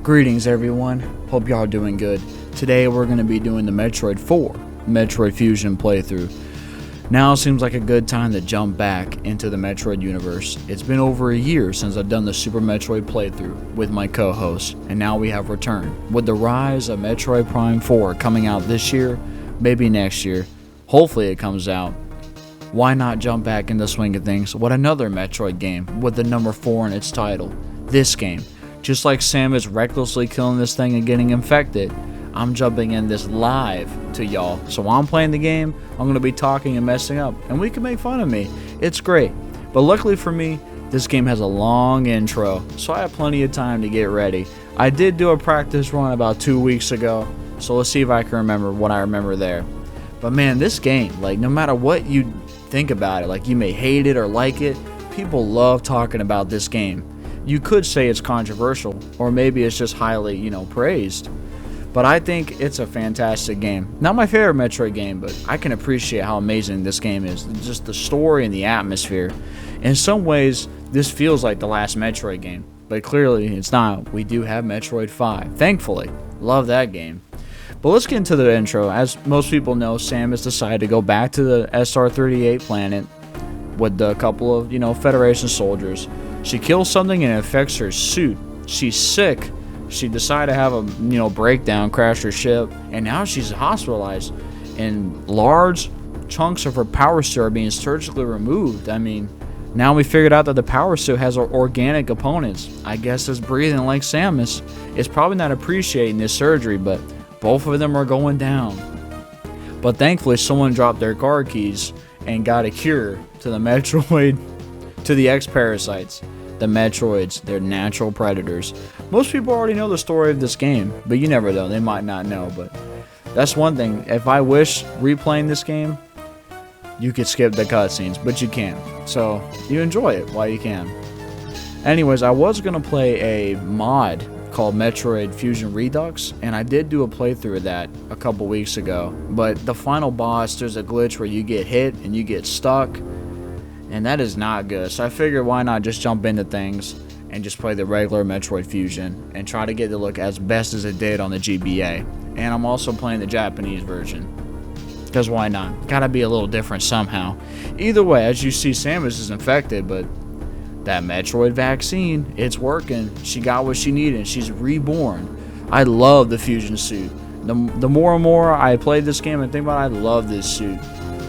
Greetings everyone, hope y'all are doing good. Today we're going to be doing the Metroid 4 Metroid Fusion playthrough. Now seems like a good time to jump back into the Metroid universe. It's been over a year since I've done the Super Metroid playthrough with my co-host, and now we have returned. With the rise of Metroid Prime 4 coming out this year, maybe next year, hopefully it comes out, why not jump back in the swing of things with another Metroid game with the number 4 in its title, this game. Just like Samus recklessly killing this thing and getting infected, I'm jumping in this live to y'all. So while I'm playing the game, I'm going to be talking and messing up, and we can make fun of me. It's great. But luckily for me, this game has a long intro, so I have plenty of time to get ready. I did do a practice run about 2 weeks ago, so let's see if I can remember what I remember there. But man, this game, like no matter what you think about it, like you may hate it or like it, people love talking about this game. You could say it's controversial, or maybe it's just highly, praised. But I think it's a fantastic game. Not my favorite Metroid game, but I can appreciate how amazing this game is. Just the story and the atmosphere. In some ways, this feels like the last Metroid game, but clearly it's not. We do have Metroid 5, thankfully. Love that game. But let's get into the intro. As most people know, Samus decided to go back to the SR-38 planet with a couple of, Federation soldiers. She kills something and it affects her suit. She's sick. She decided to have a, breakdown, crash her ship, and now she's hospitalized. And large chunks of her power suit are being surgically removed. I mean, now we figured out that the power suit has organic opponents. I guess it's breathing like Samus. It's probably not appreciating this surgery, but both of them are going down. But thankfully, someone dropped their car keys and got a cure to the Metroid, to the X-Parasites. The Metroids, they're natural predators. Most people already know the story of this game, but you never know, they might not know. But that's one thing, if I wish replaying this game, you could skip the cutscenes, but you can't. So you enjoy it while you can. Anyways, I was going to play a mod called Metroid Fusion Redux, and I did do a playthrough of that a couple weeks ago. But the final boss, there's a glitch where you get hit and you get stuck, and that is not good. So I figured why not just jump into things and just play the regular Metroid Fusion and try to get it to look as best as it did on the GBA. And I'm also playing the Japanese version, because why not? Gotta be a little different somehow. Either way, as you see, Samus is infected, but that Metroid vaccine, it's working. She got what she needed. She's reborn. I love the fusion suit. The more and more I played this game and think about it, I love this suit.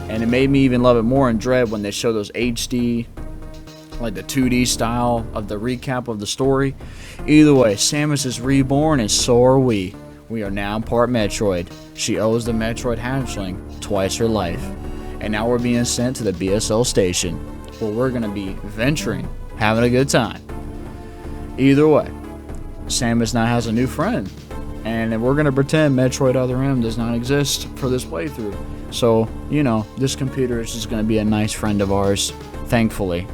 And it made me even love it more in Dread when they show those HD, like the 2D style of the recap of the story. Either way, Samus is reborn and so are we. We are now part Metroid. She owes the Metroid hatchling twice her life. And now we're being sent to the BSL station, where we're going to be venturing, having a good time. Either way, Samus now has a new friend. And we're going to pretend Metroid Other M does not exist for this playthrough. So, this computer is just going to be a nice friend of ours, thankfully.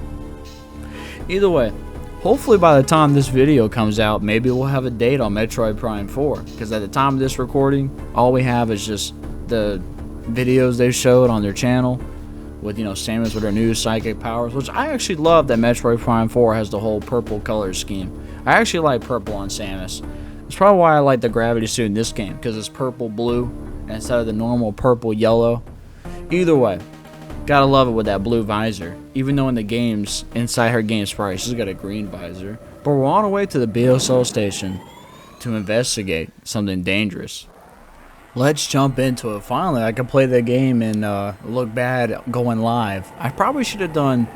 Either way, hopefully by the time this video comes out, maybe we'll have a date on Metroid Prime 4. Because at the time of this recording, all we have is just the videos they showed on their channel with, Samus with her new psychic powers, which I actually love that Metroid Prime 4 has the whole purple color scheme. I actually like purple on Samus. It's probably why I like the gravity suit in this game, because it's purple-blue instead of the normal purple-yellow. Either way, gotta love it with that blue visor. Even though in the games, inside her game sprite, she's got a green visor. But we're on our way to the BSL station to investigate something dangerous. Let's jump into it. Finally, I can play the game and look bad going live. I probably should have done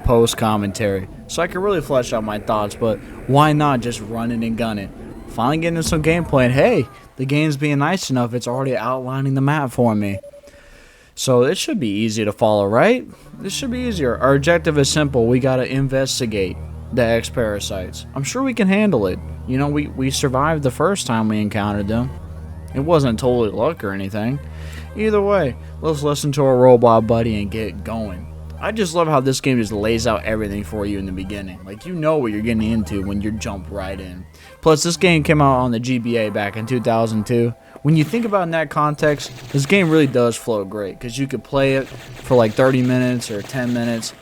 post-commentary, so I could really flesh out my thoughts, but why not just run it and gun it? Finally getting into some gameplay, and hey, the game's being nice enough, it's already outlining the map for me. So it should be easy to follow, right? This should be easier. Our objective is simple. We gotta investigate the X-Parasites. I'm sure we can handle it. We survived the first time we encountered them. It wasn't totally luck or anything. Either way, let's listen to our robot buddy and get going. I just love how this game just lays out everything for you in the beginning. Like, you know what you're getting into when you jump right in. Plus, this game came out on the GBA back in 2002. When you think about it in that context, this game really does flow great, because you could play it for like 30 minutes or 10 minutes,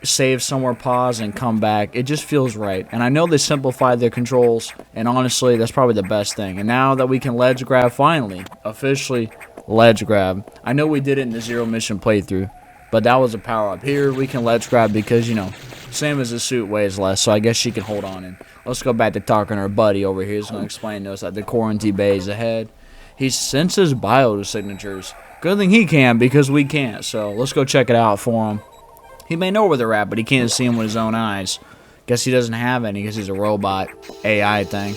save somewhere, pause, and come back. It just feels right. And I know they simplified their controls, and honestly, that's probably the best thing. And now that we can ledge grab finally, officially ledge grab. I know we did it in the zero mission playthrough, but that was a power up. Here we can ledge grab because, you know, same as the suit weighs less, so I guess she can hold on. And let's go back to talking to our buddy over here. He's going to explain to us that the quarantine bay is ahead. He senses biosignatures. Good thing he can because we can't. So let's go check it out for him. He may know where they're at, but he can't see them with his own eyes. Guess he doesn't have any because he's a robot AI thing.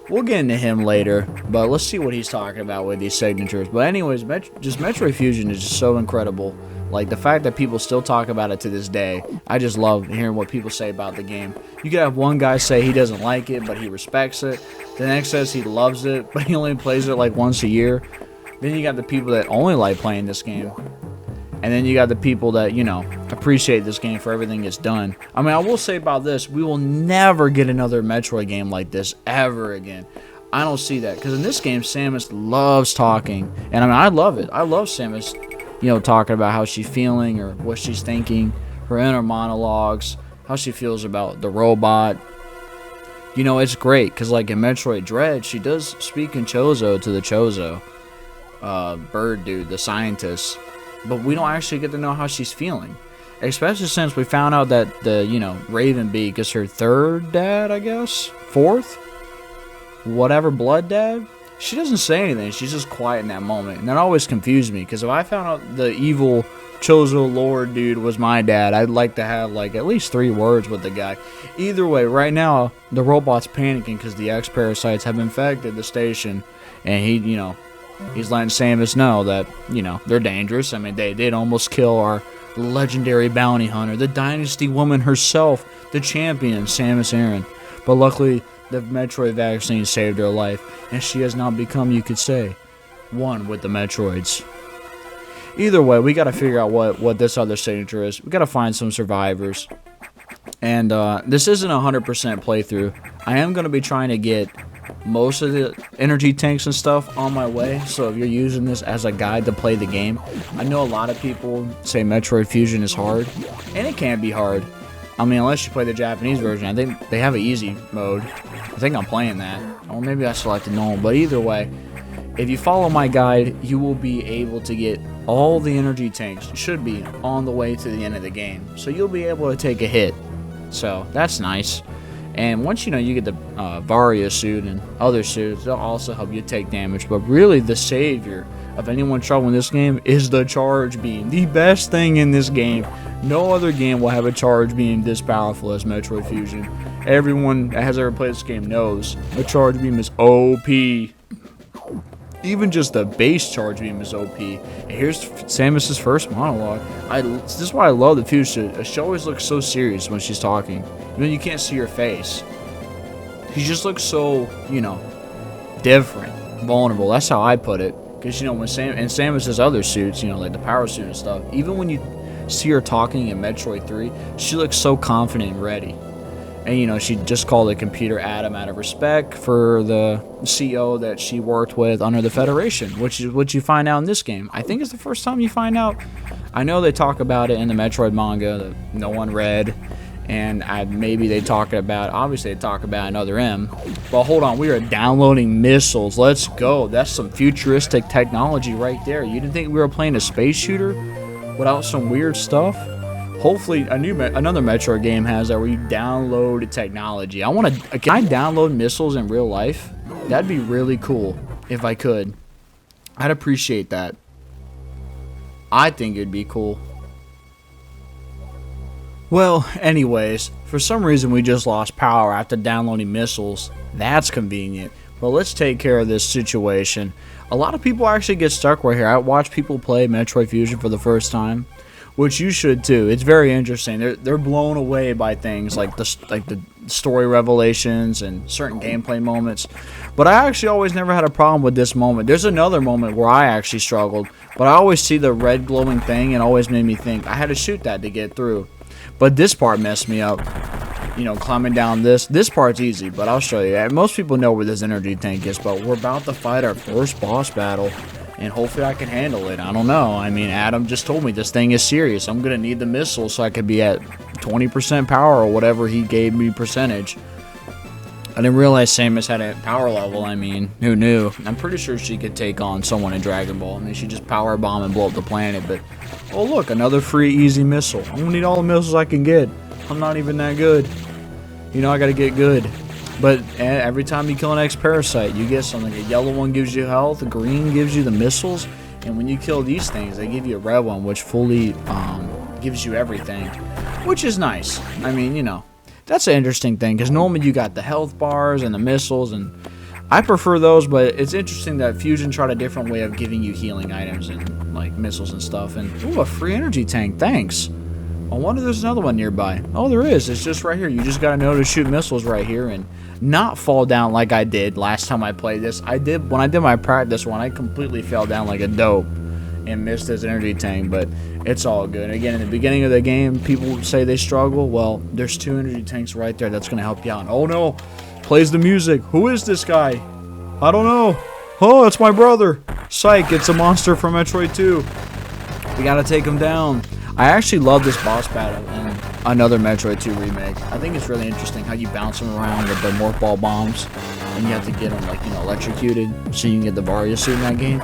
We'll get into him later, but let's see what he's talking about with these signatures. But anyways, just Metroid Fusion is just so incredible. Like, the fact that people still talk about it to this day, I just love hearing what people say about the game. You could have one guy say he doesn't like it, but he respects it. The next says he loves it, but he only plays it like once a year. Then you got the people that only like playing this game. And then you got the people that, you know, appreciate this game for everything it's done. I mean, I will say about this, we will never get another Metroid game like this ever again. I don't see that. Because in this game, Samus loves talking. And I mean, I love it. I love Samus, you know, talking about how she's feeling or what she's thinking. Her inner monologues. How she feels about the robot. You know, it's great. Because like in Metroid Dread, she does speak in Chozo to the Chozo. Bird dude, the scientist. But we don't actually get to know how she's feeling. Especially since we found out that the, you know, Ravenbeak is her third dad, I guess? Fourth? Whatever, blood dad? She doesn't say anything. She's just quiet in that moment. And that always confused me. Because if I found out the evil Chozo Lord dude was my dad, I'd like to have, like, at least 3 words with the guy. Either way, right now, the robot's panicking because the X-Parasites have infected the station. And he, you know, he's letting Samus know that, you know, they're dangerous. I mean, they did almost kill our legendary bounty hunter, the Dynasty woman herself, the champion, Samus Aran. But luckily, the Metroid vaccine saved her life, and she has now become, you could say, one with the Metroids. Either way, we got to figure out what this other signature is. We got to find some survivors. And this isn't a 100% playthrough. I am going to be trying to get most of the energy tanks and stuff on my way, so if you're using this as a guide to play the game, I know a lot of people say Metroid Fusion is hard, and it can be hard. I mean, unless you play the Japanese version. I think they have an easy mode. I think I'm playing that, or maybe I selected normal, but either way, if you follow my guide, you will be able to get all the energy tanks, should be, on the way to the end of the game, so you'll be able to take a hit, so that's nice. And once you know you get the Varia suit and other suits, they'll also help you take damage. But really, the savior of anyone struggling this game is the charge beam. The best thing in this game. No other game will have a charge beam this powerful as Metroid Fusion. Everyone that has ever played this game knows the charge beam is OP. Even just the base charge beam is OP. And here's Samus's first monologue. This is why I love the Fusion. She always looks so serious when she's talking. You know, you can't see her face. She just looks so, you know, different, vulnerable. That's how I put it. Because, you know, when Samus's other suits, you know, like the power suit and stuff, even when you see her talking in Metroid 3, she looks so confident and ready. And, you know, she just called the computer Adam out of respect for the CEO that she worked with under the Federation, which is what you find out in this game. I think it's the first time you find out. I know they talk about it in the Metroid manga that no one read. And maybe they talk about, obviously they talk about another M. But hold on, we are downloading missiles. Let's go. That's some futuristic technology right there. You didn't think we were playing a space shooter without some weird stuff? Hopefully another Metroid game has that where you download technology. Can I download missiles in real life? That'd be really cool if I could. I'd appreciate that. I think it'd be cool. Well, anyways, for some reason we just lost power after downloading missiles. That's convenient. But let's take care of this situation. A lot of people actually get stuck right here. I watch people play Metroid Fusion for the first time, which you should too. It's very interesting. They're blown away by things like the story revelations and certain gameplay moments. But I actually always never had a problem with this moment. There's another moment where I actually struggled, but I always see the red glowing thing and always made me think I had to shoot that to get through. But this part messed me up. You know, climbing down this part's easy, but I'll show you. Most people know where this energy tank is, but we're about to fight our first boss battle, and hopefully I can handle it. I don't know. I mean, Adam just told me this thing is serious. I'm going to need the missile so I could be at 20% power or whatever he gave me percentage. I didn't realize Samus had a power level. I mean, who knew? I'm pretty sure she could take on someone in Dragon Ball. I mean, she just power bomb and blow up the planet. But, oh look, another free easy missile. I'm gonna need all the missiles I can get. I'm not even that good. You know, I gotta get good. But every time you kill an X-Parasite, you get something. A yellow one gives you health, a green gives you the missiles, and when you kill these things, they give you a red one, which fully gives you everything, which is nice. I mean, you know, that's an interesting thing, because normally you got the health bars and the missiles, and I prefer those, but it's interesting that Fusion tried a different way of giving you healing items and, like, missiles and stuff. And, ooh, a free energy tank, thanks. I wonder if there's another one nearby. Oh, there is. It's just right here. You just gotta know to shoot missiles right here and not fall down like I did last time I played this. When I did my practice one, I completely fell down like a dope and missed his energy tank, but it's all good. Again, in the beginning of the game, people say they struggle. Well, there's 2 energy tanks right there that's gonna help you out. Oh no! Plays the music. Who is this guy? I don't know. Oh, it's my brother. Psych, it's a monster from Metroid 2. We gotta take him down. I actually love this boss battle in another Metroid 2 remake. I think it's really interesting how you bounce him around with the morph ball bombs, and you have to get him, like, you know, electrocuted so you can get the Varia suit in that game.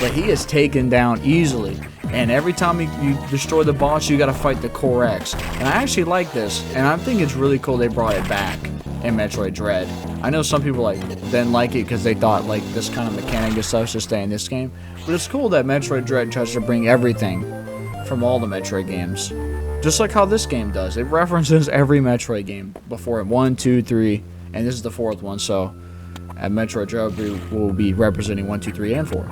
But he is taken down easily, and every time you destroy the boss, you gotta fight the Core X. And I actually like this, and I think it's really cool they brought it back in Metroid Dread. I know some people didn't like it because they thought, like, this kind of mechanic and stuff should stay in this game, but it's cool that Metroid Dread tries to bring everything from all the Metroid games, just like how this game does. It references every Metroid game before it, 1, 2, 3, and this is the 4th one, so at Metroid Dread we will be representing 1, 2, 3, and 4.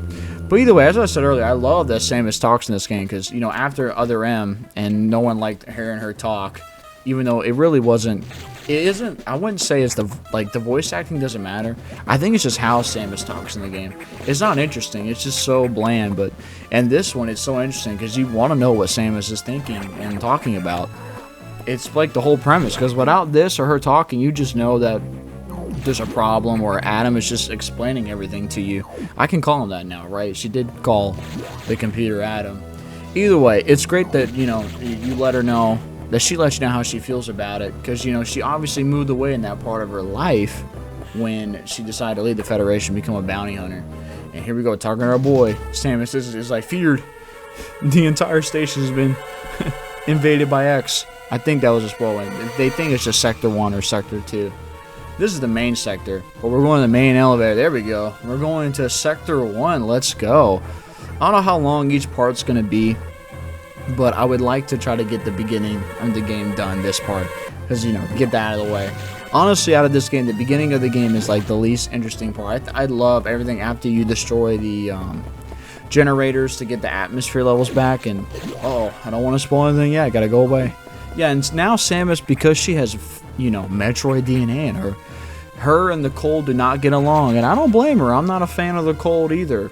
But either way, as I said earlier, I love that Samus talks in this game, because, you know, after Other M, and no one liked hearing her talk, even though it really wasn't, it isn't, I wouldn't say it's the voice acting doesn't matter. I think it's just how Samus talks in the game. It's not interesting, it's just so bland, and this one, it's so interesting, because you want to know what Samus is thinking and talking about. It's like the whole premise, because without this or her talking, you just know that there's a problem, or Adam is just explaining everything to you. I can call him that now, right? She did call the computer Adam. Either way, it's great that, you know, you let her know, that she lets you know how she feels about it, because, you know, she obviously moved away in that part of her life when she decided to leave the Federation, become a bounty hunter. And here we go, talking to our boy Samus is like feared. The entire station has been invaded by X. I think that was a spoiler. They think it's just Sector 1 or Sector 2. This is the main sector, but we're going to the main elevator. There we go. We're going to Sector 1. Let's go. I don't know how long each part's going to be, but I would like to try to get the beginning of the game done, this part, because, you know, get that out of the way. Honestly, out of this game, the beginning of the game is like the least interesting part. I love everything after you destroy the generators to get the atmosphere levels back, and oh, I don't want to spoil anything yet. I gotta go away. Yeah, and now Samus, because she has, you know, Metroid DNA in her, her and the cold do not get along, and I don't blame her. I'm not a fan of the cold either.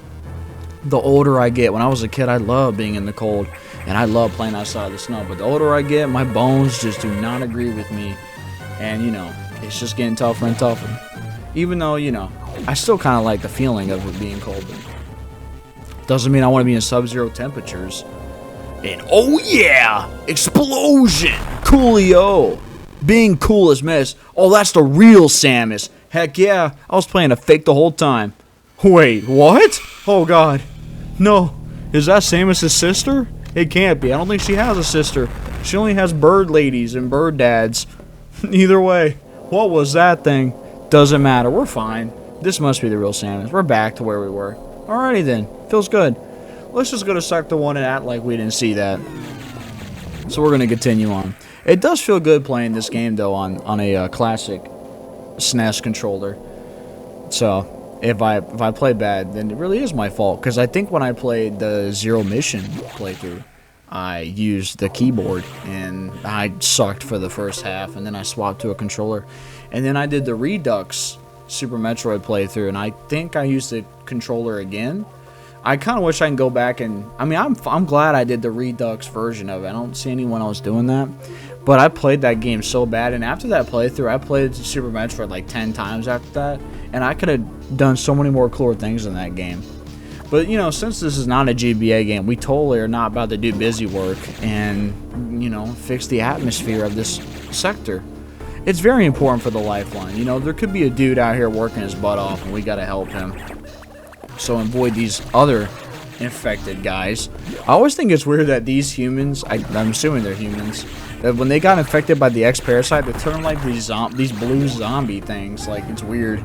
The older I get, when I was a kid, I loved being in the cold. And I love playing outside the snow, but the older I get, my bones just do not agree with me. And, you know, it's just getting tougher and tougher. Even though, you know, I still kind of like the feeling of it being cold. But doesn't mean I want to be in sub-zero temperatures. And, oh yeah! Explosion! Coolio! Being cool as mess. Oh, that's the real Samus. Heck yeah, I was playing a fake the whole time. Wait, what? Oh god. No. Is that Samus' sister? It can't be. I don't think she has a sister. She only has bird ladies and bird dads. Either way, what was that thing? Doesn't matter. We're fine. This must be the real Samus. We're back to where we were. Alrighty then. Feels good. Let's just go to Sector 1 and act like we didn't see that. So we're going to continue on. It does feel good playing this game, though, on a classic SNES controller. So if I play bad, then it really is my fault, because I think when I played the Zero Mission playthrough, I used the keyboard and I sucked for the first half, and then I swapped to a controller, and then I did the Redux Super Metroid playthrough, and I think I used the controller again. I kind of wish I can go back and, I mean, I'm glad I did the Redux version of it. I don't see anyone else doing that. But I played that game so bad, and after that playthrough, I played Super Metroid like 10 times after that, and I could have done so many more cooler things in that game. But, you know, since this is not a GBA game, we totally are not about to do busy work and, you know, fix the atmosphere of this sector. It's very important for the lifeline. You know, there could be a dude out here working his butt off, and we gotta help him. So avoid these other infected guys. I always think it's weird that these humans, I'm assuming they're humans, that when they got infected by the X parasite, they turned like these blue zombie things. Like, it's weird.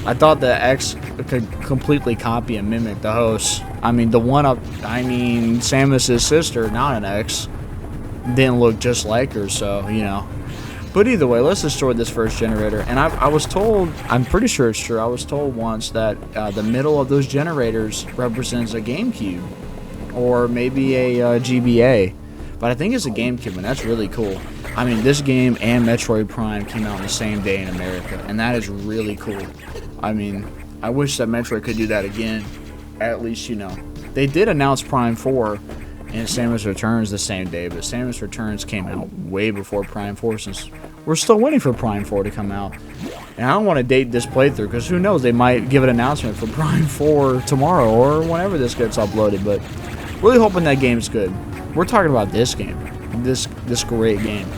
I thought the X could completely copy and mimic the host. I mean, Samus's sister, not an X, didn't look just like her, so, you know. But either way, let's destroy this first generator. And I was told, I'm pretty sure it's true, I was told once that the middle of those generators represents a GameCube. Or maybe a GBA. But I think it's a GameCube, and that's really cool. I mean, this game and Metroid Prime came out on the same day in America, and that is really cool. I mean, I wish that Metroid could do that again. At least, you know. They did announce Prime 4 and Samus Returns the same day, but Samus Returns came out way before Prime 4, since we're still waiting for Prime 4 to come out. And I don't want to date this playthrough, because who knows, they might give an announcement for Prime 4 tomorrow, or whenever this gets uploaded, but really hoping that game's good. We're talking about this game, this great game.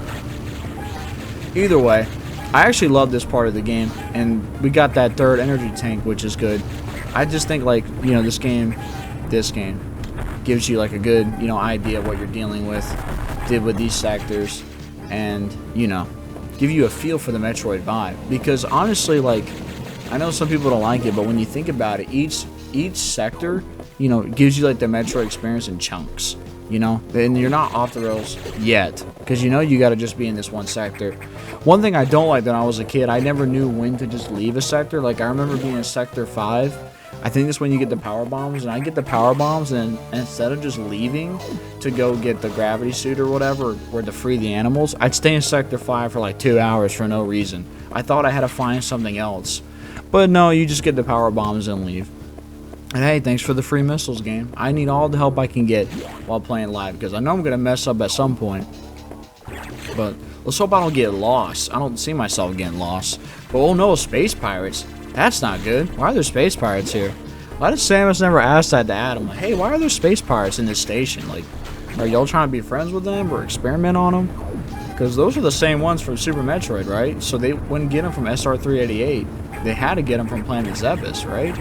Either way, I actually love this part of the game, and we got that third energy tank, which is good. I just think, like, you know, this game gives you like a good, you know, idea of what you're dealing with, did with these sectors, and, you know, give you a feel for the Metroid vibe. Because honestly, like, I know some people don't like it, but when you think about it, each sector, you know, gives you like the Metroid experience in chunks. You know, and you're not off the rails yet, because you know you got to just be in this one sector. One thing I don't like when I was a kid, I never knew when to just leave a sector. Like, I remember being in Sector 5. I think that's when you get the power bombs, and I get the power bombs, and instead of just leaving to go get the gravity suit or whatever, or to free the animals, I'd stay in Sector 5 for like 2 hours for no reason. I thought I had to find something else, but no, you just get the power bombs and leave. And hey, thanks for the free missiles, game. I need all the help I can get while playing live, because I know I'm going to mess up at some point. But let's hope I don't get lost. I don't see myself getting lost. But oh no, space pirates. That's not good. Why are there space pirates here? Why did Samus never ask that to Adam? Like, hey, why are there space pirates in this station? Like, are y'all trying to be friends with them or experiment on them? Because those are the same ones from Super Metroid, right? So they wouldn't get them from SR388. They had to get them from Planet Zebes, right?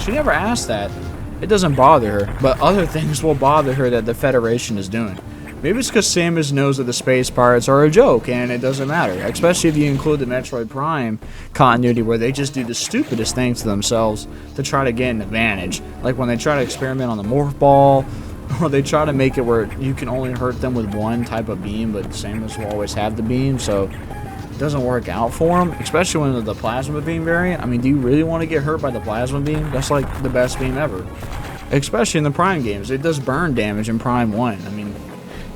She never asked that. It doesn't bother her, but other things will bother her that the Federation is doing. Maybe it's because Samus knows that the space pirates are a joke, and it doesn't matter. Especially if you include the Metroid Prime continuity, where they just do the stupidest things to themselves to try to get an advantage. Like when they try to experiment on the Morph Ball, or they try to make it where you can only hurt them with one type of beam, but Samus will always have the beam, so doesn't work out for him, especially when the plasma beam variant. I mean, do you really want to get hurt by the plasma beam? That's like the best beam ever, especially in the Prime games. It does burn damage in Prime 1. I mean,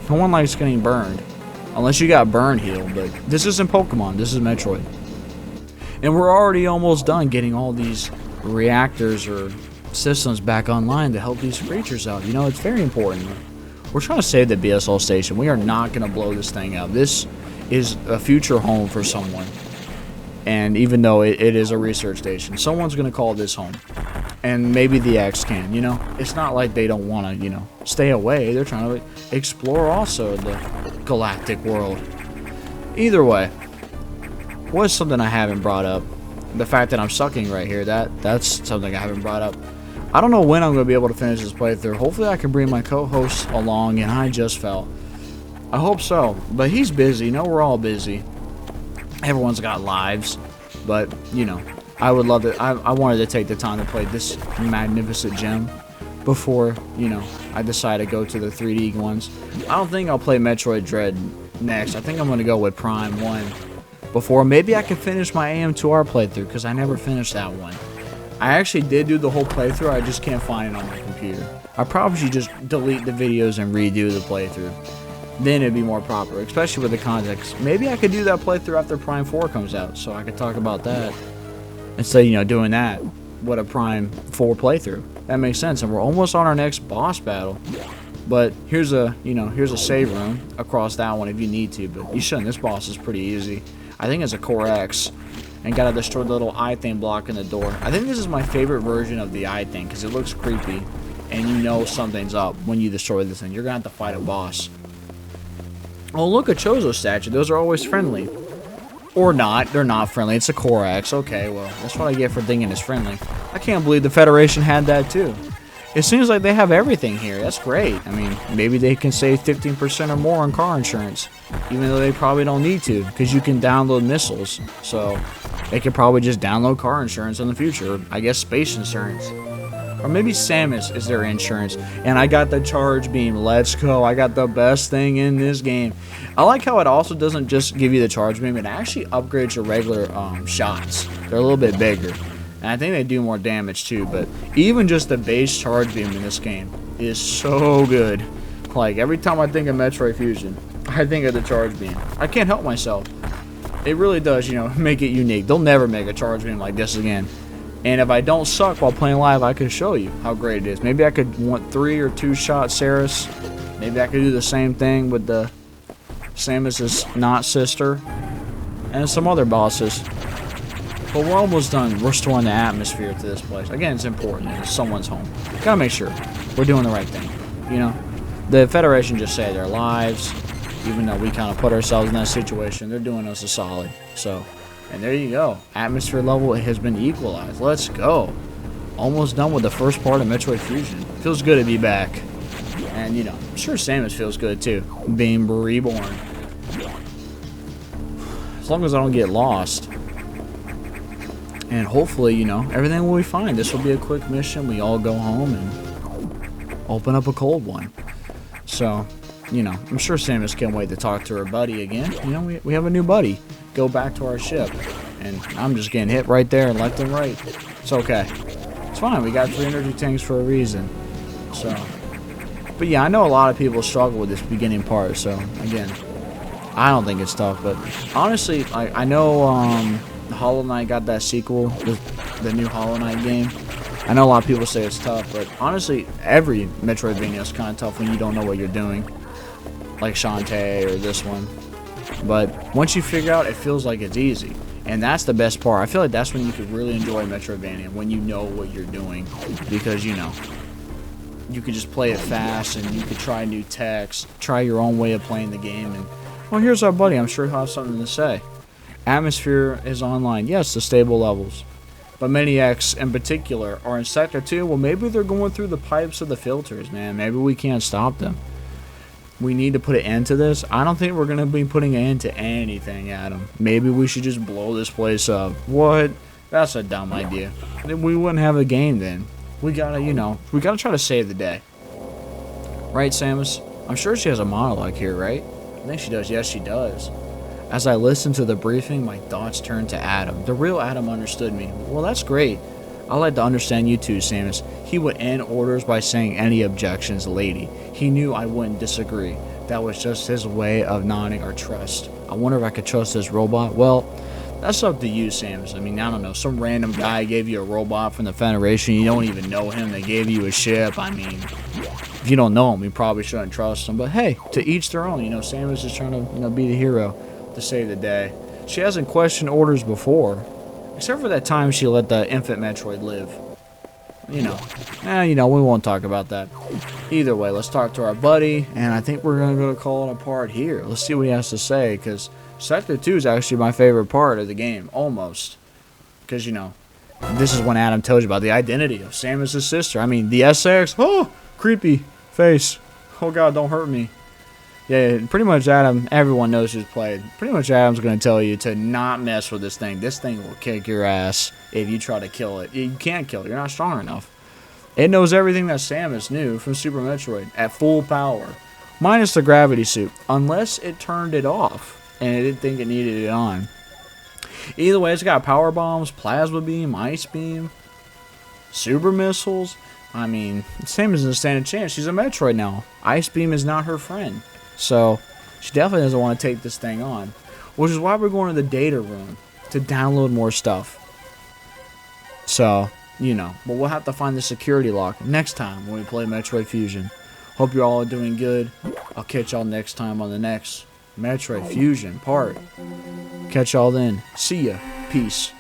no one likes getting burned unless you got burn heal, but this isn't Pokemon, this is Metroid. And we're already almost done getting all these reactors or systems back online to help these creatures out. You know, it's very important. We're trying to save the BSL station. We are not going to blow this thing up. This is a future home for someone, and even though it is a research station, someone's going to call this home, and maybe the X can, you know. It's not like they don't want to, you know, stay away. They're trying to explore also the galactic world. Either way, what's something I haven't brought up? The fact that I'm sucking right here, that's something I haven't brought up. I don't know when I'm going to be able to finish this playthrough. Hopefully I can bring my co-host along, and I just fell. I hope so, but he's busy. You know, we're all busy. Everyone's got lives, but, you know, I would love it. I wanted to take the time to play this magnificent gem before, you know, I decide to go to the 3D ones. I don't think I'll play Metroid Dread next. I think I'm going to go with Prime 1 before. Maybe I can finish my AM2R playthrough, because I never finished that one. I actually did do the whole playthrough, I just can't find it on my computer. I probably should just delete the videos and redo the playthrough. Then it'd be more proper, especially with the context. Maybe I could do that playthrough after Prime 4 comes out, so I could talk about that instead of, you know, doing that with a Prime 4 playthrough. That makes sense, and we're almost on our next boss battle. But here's a, you know, here's a save room across that one if you need to, but you shouldn't. This boss is pretty easy. I think it's a Core X, and gotta destroy the little eye thing blocking the door. I think this is my favorite version of the eye thing because it looks creepy, and you know something's up when you destroy this thing. You're gonna have to fight a boss. Oh, look, a Chozo statue. Those are always friendly. Or not. They're not friendly. It's a Korax. Okay, well, that's what I get for thinking it's friendly. I can't believe the Federation had that, too. It seems like they have everything here. That's great. I mean, maybe they can save 15% or more on car insurance. Even though they probably don't need to, because you can download missiles. So, they could probably just download car insurance in the future. I guess space insurance. Or maybe Samus is their insurance. And I got the charge beam. Let's go. I got the best thing in this game. I like how it also doesn't just give you the charge beam. It actually upgrades your regular shots. They're a little bit bigger. And I think they do more damage too. But even just the base charge beam in this game is so good. Like, every time I think of Metroid Fusion, I think of the charge beam. I can't help myself. It really does, you know, make it unique. They'll never make a charge beam like this again. And if I don't suck while playing live, I could show you how great it is. Maybe I could want 3 or 2 shot Saris. Maybe I could do the same thing with the Samus's not sister and some other bosses. But we're almost done restoring the atmosphere to this place. Again, it's important. It's someone's home. Gotta make sure we're doing the right thing. You know, the Federation just saved their lives. Even though we kind of put ourselves in that situation, they're doing us a solid. So. And there you go. Atmosphere level has been equalized. Let's go. Almost done with the first part of Metroid Fusion. Feels good to be back. And, you know, I'm sure Samus feels good, too. Being reborn. As long as I don't get lost. And hopefully, you know, everything will be fine. This will be a quick mission. We all go home and open up a cold one. So, you know, I'm sure Samus can't wait to talk to her buddy again. You know, we have a new buddy. Go back to our ship, and I'm just getting hit right there and left and right. It's okay. It's fine. We got 3 energy tanks for a reason. So, but yeah, I know a lot of people struggle with this beginning part. So again, I don't think it's tough, but honestly, I know Hollow Knight got that sequel, the new Hollow Knight game. I know a lot of people say it's tough, but honestly, every Metroidvania is kind of tough when you don't know what you're doing, like Shantae or this one. But once you figure out, it feels like it's easy. And that's the best part. I feel like that's when you could really enjoy Metroidvania, when you know what you're doing. Because, you know, you could just play it fast, and you could try new techs, try your own way of playing the game. And, well, here's our buddy. I'm sure he'll have something to say. Atmosphere is online. Yes, the stable levels. But many X in particular are in Sector 2. Well, maybe they're going through the pipes of the filters, man. Maybe we can't stop them. We need to put an end to this. I don't think we're going to be putting an end to anything, Adam. Maybe we should just blow this place up. What? That's a dumb idea. We wouldn't have a game then. We gotta, you know, we gotta try to save the day. Right, Samus? I'm sure she has a monologue here, right? I think she does. Yes, she does. As I listened to the briefing, my thoughts turned to Adam. The real Adam understood me. Well, that's great. I'd like to understand you too, Samus. He would end orders by saying any objections, lady. He knew I wouldn't disagree. That was just his way of nodding our trust. I wonder if I could trust this robot. Well, that's up to you, Samus. I mean, I don't know. Some random guy gave you a robot from the Federation. You don't even know him. They gave you a ship. I mean, if you don't know him, you probably shouldn't trust him. But hey, to each their own. You know, Samus is trying to, you know, be the hero to save the day. She hasn't questioned orders before. Except for that time she let the infant Metroid live. You know, we won't talk about that. Either way, let's talk to our buddy, and I think we're going to call it apart here. Let's see what he has to say, because Sector 2 is actually my favorite part of the game, almost. Because, you know, this is when Adam tells you about the identity of Samus' sister. I mean, the SX, oh, creepy face. Oh, God, don't hurt me. Yeah, pretty much Adam, everyone knows who's played. Pretty much Adam's going to tell you to not mess with this thing. This thing will kick your ass if you try to kill it. You can't kill it. You're not strong enough. It knows everything that Samus knew from Super Metroid at full power. Minus the gravity suit. Unless it turned it off and it didn't think it needed it on. Either way, it's got power bombs, plasma beam, ice beam, super missiles. I mean, Samus doesn't stand a chance. She's a Metroid now. Ice beam is not her friend. So, she definitely doesn't want to take this thing on. Which is why we're going to the data room to download more stuff. So, you know. But we'll have to find the security lock next time when we play Metroid Fusion. Hope you all are doing good. I'll catch y'all next time on the next Metroid Fusion part. Catch y'all then. See ya. Peace.